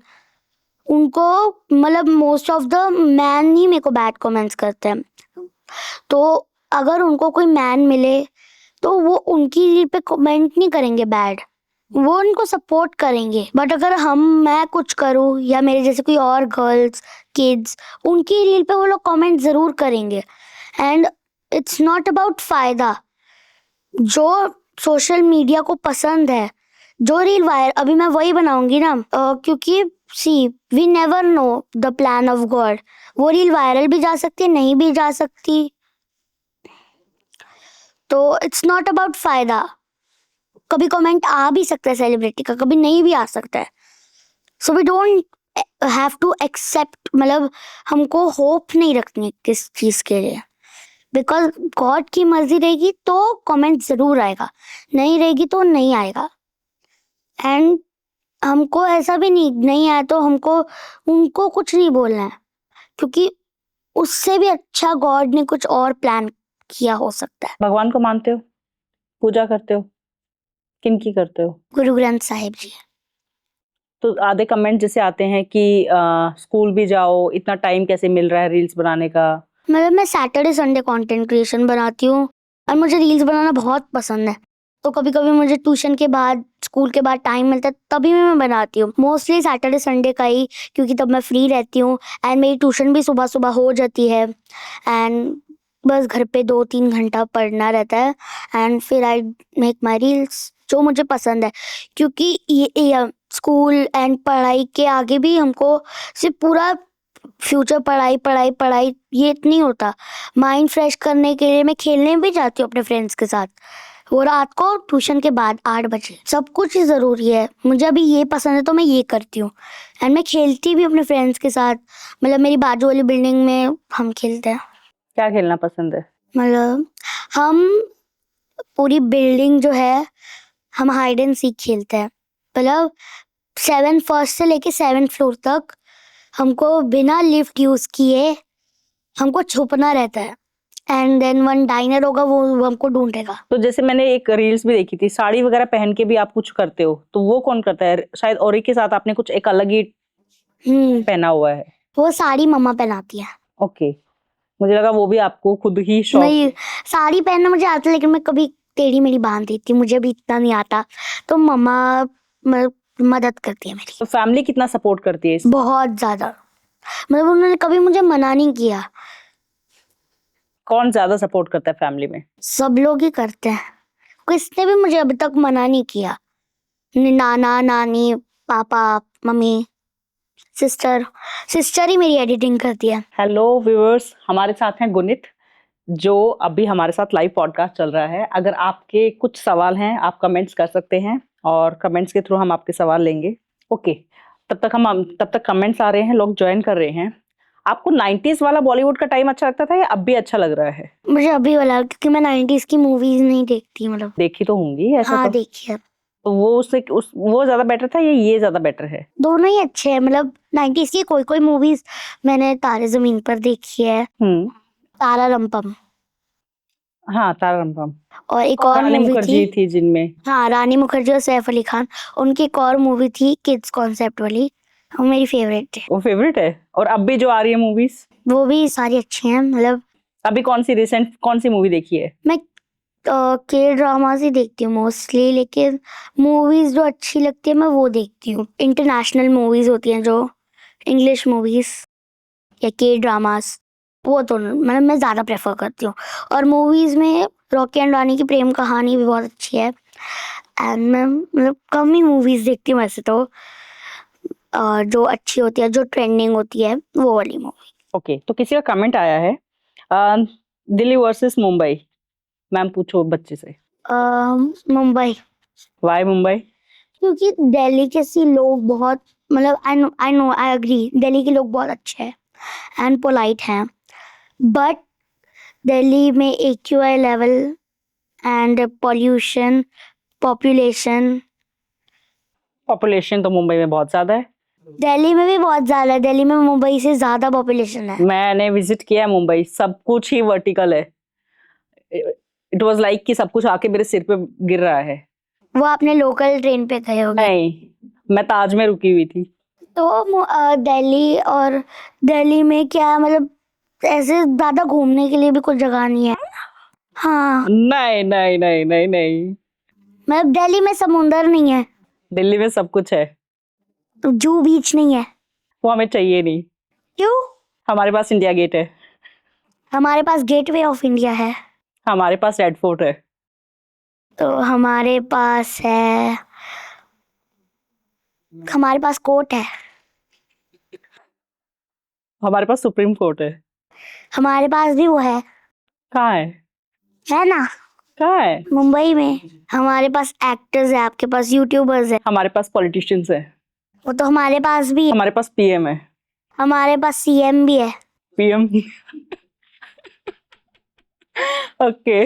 उनको मतलब मोस्ट ऑफ द मैन ही मेरे को बैड कमेंट्स करते हैं, तो अगर उनको कोई मैन मिले तो वो उनकी रील पे कमेंट नहीं करेंगे बैड, वो उनको सपोर्ट करेंगे। बट अगर मैं कुछ करूँ या मेरे जैसे कोई और गर्ल्स, किड्स, उनकी रील पे वो लोग कमेंट जरूर करेंगे। एंड इट्स नॉट अबाउट फायदा, जो सोशल मीडिया को पसंद है, जो रील वायरल, अभी मैं वही बनाऊंगी ना, क्योंकि see we never know the plan of God, वो रील वायरल भी जा सकती है, नहीं भी जा सकती, तो इट्स नॉट अबाउट फायदा। कभी कमेंट आ भी सकता है सेलिब्रिटी का, कभी नहीं भी आ सकता है, so we don't have to accept, मतलब हमको होप नहीं रखनी किस चीज के लिए, बिकॉज गॉड की मर्जी रहेगी तो कमेंट जरूर आएगा, नहीं रहेगी तो नहीं आएगा। एंड हमको ऐसा भी नहीं आया तो हमको उनको कुछ नहीं बोलना है, क्योंकि उससे भी अच्छा गॉड ने कुछ और प्लान किया हो सकता है। भगवान को मानते हो, पूजा करते हो, किन की करते हो? गुरु ग्रंथ साहिब जी। तो आधे कमेंट जैसे आते हैं कि स्कूल भी जाओ, इतना टाइम कैसे मिल रहा है रील्स बनाने का? मतलब मैं सैटरडे संडे कंटेंट क्रिएशन बनाती हूँ और मुझे रील्स बनाना बहुत पसंद है, तो कभी कभी मुझे ट्यूशन के बाद, स्कूल के बाद टाइम मिलता है तभी मैं बनाती हूँ, मोस्टली सैटरडे संडे का ही, क्योंकि तब मैं फ्री रहती हूँ एंड मेरी ट्यूशन भी सुबह सुबह हो जाती है, एंड बस घर पे 2-3 घंटा पढ़ना रहता है, एंड फिर आई मेक माई रील्स जो मुझे पसंद है। क्योंकि ये स्कूल एंड पढ़ाई के आगे भी हमको सिर्फ पूरा फ्यूचर पढ़ाई पढ़ाई पढ़ाई ये नहीं होता, माइंड फ्रेश करने के लिए मैं खेलने भी जाती हूँ अपने फ्रेंड्स के साथ, वो रात को ट्यूशन के बाद 8 बजे। सब कुछ ही ज़रूरी है, मुझे अभी ये पसंद है तो मैं ये करती हूँ। एंड मैं खेलती भी अपने फ्रेंड्स के साथ, मतलब मेरी बाजू वाली बिल्डिंग में हम खेलते हैं। क्या खेलना पसंद है? मतलब हम पूरी बिल्डिंग जो है हम हाइड एंड सीक खेलते हैं। मतलब 7 फर्स्ट से लेके 7 फ्लोर तक हमको बिना लिफ्ट यूज किए हमको छुपना रहता है। एंड देन वन डाइनर होगा, वो हमको ढूंढेगा। तो जैसे मैंने एक रील्स भी देखी थी, साड़ी वगैरह पहन के भी आप कुछ करते हो, तो वो कौन करता है? शायद औरी के साथ आपने कुछ एक अलग ही पहना हुआ है। वो साड़ी मम्मा पहनाती है। ओके, मुझे लगा वो भी आपको खुद ही शौक। नहीं, साड़ी पहनना मुझे आता है, लेकिन मैं कभी टेढ़ी मेढ़ी बांध देती हूँ, मुझे भी इतना नहीं आता, तो मम्मा मदद करती है मेरी। तो फैमिली कितना सपोर्ट करती है बहुत ज्यादा, मतलब उन्होंने कभी मुझे मना नहीं किया। कौन ज्यादा सपोर्ट करता है फैमिली में? सब लोग ही करते हैं, किसने भी मुझे अभी तक मना नहीं किया। नाना नानी, पापा, मम्मी, सिस्टर ही मेरी एडिटिंग करती है। हेलो व्यूअर्स, हमारे साथ हैं गुनित, जो अभी हमारे साथ लाइव पॉडकास्ट चल रहा है। अगर आपके कुछ सवाल हैं आप कमेंट्स कर सकते हैं और कमेंट्स के थ्रू हम आपके सवाल लेंगे। ओके, तब तक कमेंट्स आ रहे हैं, लोग ज्वाइन कर रहे हैं। आपको 90s वाला बॉलीवुड का टाइम अच्छा लगता था या अब भी अच्छा लग रहा है? मुझे अभी वाला, क्योंकि मैं 90s की मूवीज नहीं देखती, मतलब देखी तो होंगी ऐसा। हाँ तो देखी है। तो वो ज्यादा बेटर था या ये ज्यादा बेटर है? दोनों ही अच्छे हैं, मतलब 90s की कोई कोई मूवीज मैंने तारे जमीन पर देखी है, तारा रंपम, हाँ तारा रामपाम। और एक और रानी मूवी मुखर्जी थी। थी जिनमें। हाँ, रानी मुखर्जी और सैफ अली खान। उनकी एक और मूवी थी किड्स कॉन्सेप्ट वाली, वो मेरी फेवरेट थी। वो फेवरेट है। और अब भी जो आ रही है मूवीज, वो भी सारी अच्छी हैं। मतलब अभी कौन सी मूवी देखी है? मैं के ड्रामास ही देखती हूँ मोस्टली, लेकिन मूवीज जो अच्छी लगती है मैं वो देखती हूँ। इंटरनेशनल मूवीज होती हैं जो, इंग्लिश मूवीज या के ड्रामास, वो तो मतलब मैं ज़्यादा प्रेफर करती हूँ। और मूवीज़ में रॉकी एंड रानी की प्रेम कहानी भी बहुत अच्छी है। एंड मैं मतलब कम ही मूवीज़ देखती हूँ वैसे तो, जो अच्छी होती है, जो ट्रेंडिंग होती है, वो वाली मूवी। ओके, तो किसी का कमेंट आया है, अ, दिल्ली वर्सेस मुंबई। मैम पूछो बच्चे से। मुंबई। वाई मुंबई? क्योंकि दिल्ली के सी लोग बहुत, मतलब आई एग्री, दिल्ली के लोग बहुत अच्छे हैं एंड पोलाइट हैं, बट दिल्ली में AQI level and pollution, population population तो मुंबई में बहुत ज्यादा है। दिल्ली में भी बहुत ज्यादा है। दिल्ली में मुंबई से ज्यादा पॉपुलेशन है। मैंने विजिट किया है मुंबई, सब कुछ ही वर्टिकल है। इट वाज लाइक कि सब कुछ आके मेरे सिर पे गिर रहा है। वो आपने लोकल ट्रेन पे गए होंगे। नहीं, मैं ताज में रुकी हुई थी। तो दिल्ली, और दिल्ली में क्या, मतलब ऐसे ज्यादा घूमने के लिए भी कुछ जगह नहीं है। हाँ, नहीं नहीं नहीं नहीं नहीं, मतलब दिल्ली में समुंदर नहीं है, दिल्ली में सब कुछ है। जू बीच नहीं है। वो हमें चाहिए नहीं। क्यों? हमारे पास इंडिया गेट है। हमारे पास गेटवे ऑफ इंडिया है। हमारे पास रेड फोर्ट है। तो हमारे पास है, हमारे पास कोर्ट है। हमारे पास सुप्रीम कोर्ट है। हमारे पास भी वो है कहाँ है? ना, कहाँ है? मुंबई में। हमारे पास एक्टर्स है, आपके पास यूट्यूबर्स है। हमारे पास पॉलिटिशियंस है। वो तो हमारे पास भी है। हमारे पास पीएम है। हमारे पास CM भी है। पीएम। ओके,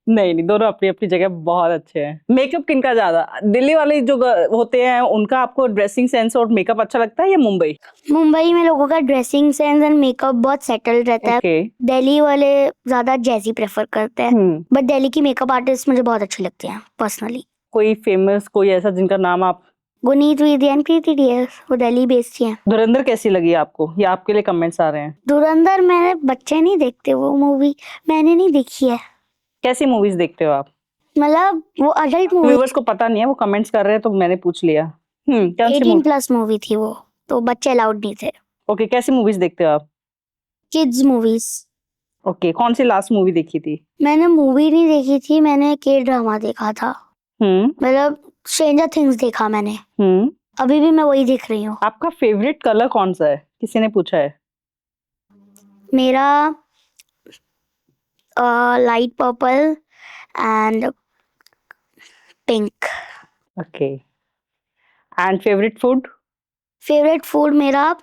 नहीं नहीं, दोनों अपनी अपनी जगह बहुत अच्छे हैं। मेकअप किनका ज्यादा, दिल्ली वाले जो होते हैं उनका आपको ड्रेसिंग सेंस और मेकअप अच्छा लगता है या मुंबई? मुंबई में लोगों का ड्रेसिंग सेंस एंड मेकअप बहुत सेटल रहता है। ओके। दिल्ली वाले ज्यादा जैजी प्रेफर करते हैं, बट दिल्ली की मेकअप आर्टिस्ट मुझे बहुत अच्छे लगते हैं पर्सनली। कोई फेमस, कोई ऐसा जिनका नाम आप? गुनीत विद्या एंड प्रीति डियर, वो दिल्ली बेस्ड ही हैं। धुरंधर कैसी लगी आपको, या आपके लिए कमेंट्स आ रहे हैं? धुरंधर, मैंने, बच्चे नहीं देखते वो मूवी, मैंने नहीं देखी है। कैसी मूवीज देखते हो आप? मतलब वो अडल्ट मूवी, व्यूअर्स को पता नहीं है, वो कमेंट्स कर रहे हैं तो मैंने पूछ लिया। कौन सी 18 मूवी? प्लस मूवी थी वो, तो बच्चे अलाउड नहीं थे। ओके, कैसी मूवीज देखते हो आप? Kids movies. ओके, कौन सी लास्ट मूवी देखी थी? मैंने मूवी नहीं देखी थी, मैंने के ड्रामा देखा था। मतलब स्ट्रेंजर थिंग्स देखा मैंने। अभी भी मैं वही देख रही हूँ। आपका फेवरेट कलर कौन सा है, किसी ने पूछा है? मेरा light purple and pink. Okay. And favourite food? Favourite food मेरा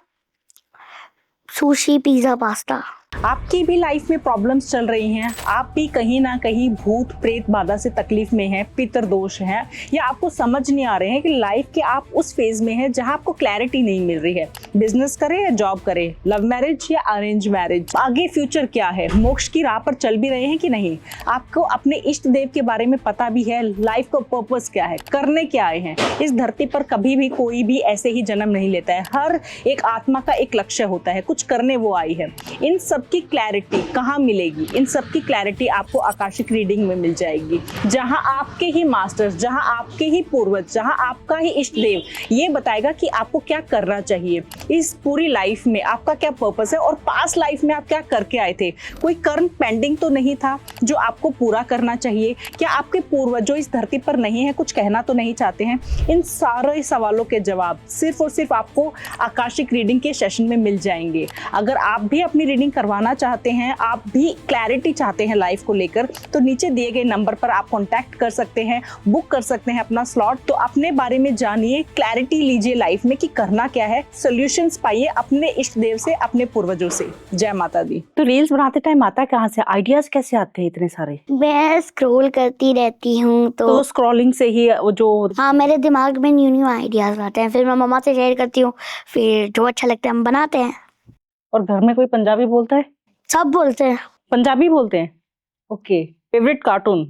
सुशी, पिज्जा, पास्ता। आपकी भी लाइफ में प्रॉब्लम्स चल रही हैं, आप भी कहीं ना कहीं भूत प्रेत बाधा से तकलीफ में हैं, पितर दोष है, या आपको समझ नहीं आ रहे हैं कि लाइफ के आप उस फेज में हैं जहां आपको क्लैरिटी नहीं मिल रही है, बिजनेस करें या जॉब करें, लव मैरिज या अरेंज मैरिज, आगे फ्यूचर क्या है, मोक्ष की राह पर चल भी रहे हैं कि नहीं, आपको अपने इष्ट देव के बारे में पता भी है, लाइफ का पर्पस क्या है, करने क्या आए हैं। इस धरती पर कभी भी कोई भी ऐसे ही जन्म नहीं लेता है, हर एक आत्मा का एक लक्ष्य होता है, कुछ करने वो आई है। इन सब की क्लैरिटी कहाँ मिलेगी? इन सब की क्लैरिटी आपको आकाशिक रीडिंग में मिल जाएगी, जहां आपके ही मास्टर्स, जहां आपके ही पूर्वज, जहां आपका ही इष्ट देव ये बताएगा कि आपको क्या करना चाहिए इस पूरी लाइफ में, आपका क्या पर्पस है और पास्ट लाइफ में आप क्या करके आए थे। कोई कर्म पेंडिंग तो नहीं था जो आपको पूरा करना चाहिए? क्या आपके पूर्वज जो इस धरती पर नहीं है कुछ कहना तो नहीं चाहते हैं? इन सारे सवालों के जवाब सिर्फ और सिर्फ आपको आकाशिक रीडिंग के सेशन में मिल जाएंगे। अगर आप भी अपनी रीडिंग करवाना चाहते हैं, आप भी क्लैरिटी चाहते हैं लाइफ को लेकर, तो नीचे दिए गए नंबर पर आप कांटेक्ट कर सकते हैं, बुक कर सकते हैं अपना स्लॉट। तो अपने बारे में जानिए, क्लैरिटी लीजिए लाइफ में कि करना क्या है, सॉल्यूशंस पाइए अपने इष्ट देव से, अपने पूर्वजों से। जय माता दी। तो रील्स बनाते टाइम आता कहाँ से, आइडियाज कैसे आते हैं इतने सारे? मैं स्क्रॉल करती रहती हूँ तो स्क्रॉलिंग से ही वो जो हाँ, मेरे दिमाग में न्यू आइडियाज आते हैं, फिर मैं मम्मा से शेयर करती हूँ, फिर जो अच्छा लगता है हम बनाते हैं। और घर में कोई पंजाबी बोलता है? सब बोलते हैं। पंजाबी बोलते हैं। ओके। Favourite cartoon?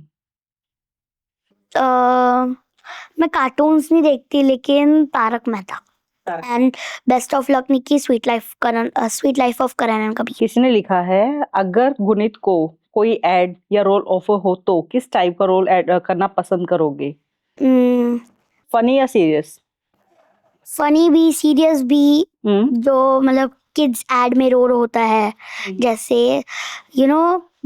मैं कार्टून्स नहीं देखती, लेकिन Tarak Mehta and Best of Luck Nikki, Sweet Life of Karan and Kabir. किसी ने लिखा है, अगर गुनीत को कोई एड या रोल ऑफर हो तो किस टाइप का रोल एड करना पसंद करोगे? फनी या सीरियस? फनी भी, सीरियस भी। जो मतलब किड्स एड में रोल होता है, जैसे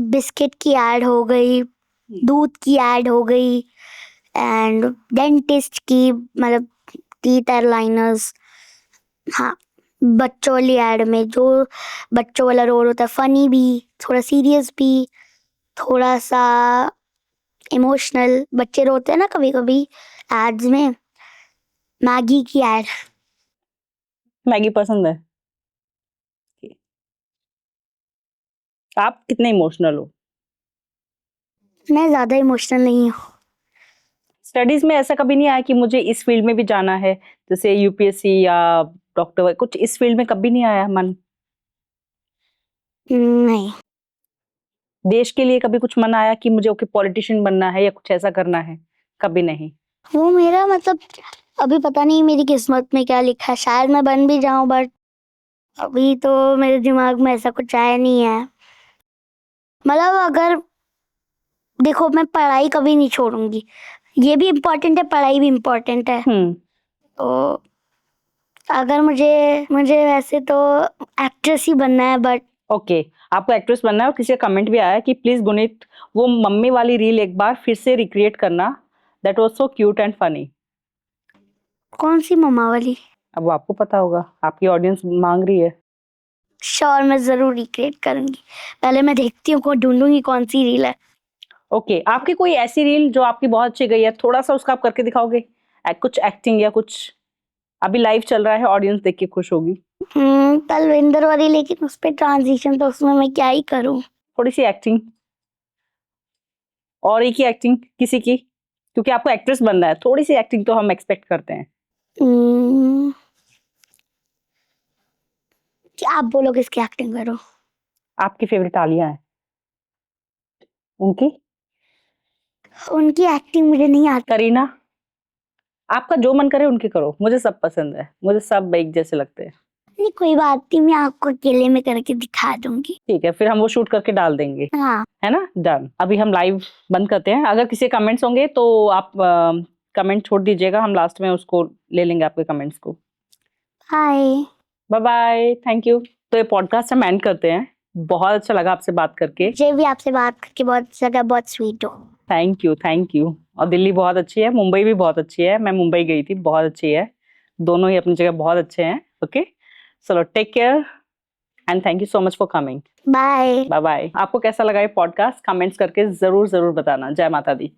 बिस्किट की एड हो गई, दूध की एड हो गई, एंड डेंटिस्ट की, मतलब टीथ एयरलाइनर्स। हाँ, बच्चों वाली एड में जो बच्चों वाला रोल होता है, फनी भी, थोड़ा सीरियस भी, थोड़ा सा इमोशनल। बच्चे रोते हैं ना कभी कभी एड्स में। मैगी की एड। मैगी पसंद है? आप कितने इमोशनल हो? मैं ज्यादा इमोशनल नहीं हूँ। स्टडीज में ऐसा कभी नहीं आया कि मुझे इस फील्ड में भी जाना है, जैसे यूपीएससी या डॉक्टर, कुछ इस फील्ड में कभी नहीं आया मन? नहीं। देश के लिए कभी कुछ मन आया कि मुझे ओके पॉलिटिशियन बनना है या कुछ ऐसा करना है? कभी नहीं। वो मेरा मतलब अभी पता नहीं मेरी किस्मत में क्या लिखा है, शायद मैं बन भी जाऊं, बट अभी तो मेरे दिमाग में ऐसा कुछ आया नहीं है। मतलब अगर देखो, मैं पढ़ाई कभी नहीं छोड़ूंगी, ये भी इम्पोर्टेंट है, पढ़ाई भी इम्पोर्टेंट है। तो अगर मुझे वैसे तो एक्ट्रेस ही बनना है, बट ओके, आपको एक्ट्रेस बनना है। और किसी का कमेंट भी आया कि प्लीज गुनीत वो मम्मी वाली रील एक बार फिर से रिक्रिएट करना, that was so cute and funny. कौन सी मम्मा वाली? अब वो आपको पता होगा, आपकी ऑडियंस मांग रही है। श्योर, मैं जरूर रिक्रिएट करूंगी। पहले मैं देखती हूँ, ढूंढूंगी कौन सी रील है। ओके, आपकी कोई ऐसी रील जो आपकी बहुत अच्छी गई है, थोड़ा सा उसका आप करके दिखाओगे, कुछ एक्टिंग या कुछ? अभी लाइव चल रहा है, ऑडियंस देख के खुश होगी। तलविंदर वाली, लेकिन उस पे ट्रांजिशन, तो उसमें मैं क्या ही करूं। थोड़ी सी एक्टिंग, और एक ही एक्टिंग किसी की, क्योंकि आपको एक्ट्रेस बनना है, थोड़ी सी एक्टिंग तो हम एक्सपेक्ट करते हैं। क्या आप बोलो किसकी एक्टिंग करो? आपकी फेवरेट आलिया है, उनकी एक्टिंग मुझे नहीं आती। करीना? आपका जो मन करे उनकी करो, मुझे सब पसंद है, मुझे सब एक जैसे लगते हैं। नहीं, कोई बात नहीं, मैं आपको अकेले में करके दिखा दूंगी। ठीक है, फिर हम वो शूट करके डाल देंगे। हाँ, है ना, डन। अभी हम लाइव बंद करते हैं। अगर किसी कमेंट्स होंगे तो आप कमेंट छोड़ दीजिएगा, हम लास्ट में उसको ले लेंगे आपके कमेंट्स को। हाय, बाय बाय, थैंक यू। तो ये पॉडकास्ट हम एंड करते हैं। बहुत अच्छा लगा आपसे बात करके। मुझे भी आपसे बात करके बहुत अच्छा लगा, बहुत स्वीट हो। Thank you, thank you. और दिल्ली बहुत अच्छी है, मुंबई भी बहुत अच्छी है, मैं मुंबई गई थी, बहुत अच्छी है। दोनों ही अपनी जगह बहुत अच्छे हैं। ओके, चलो, take care and thank you so much for coming. Bye bye bye. आपको कैसा लगा ये पॉडकास्ट, कमेंट्स करके जरूर जरूर बताना। जय माता दी।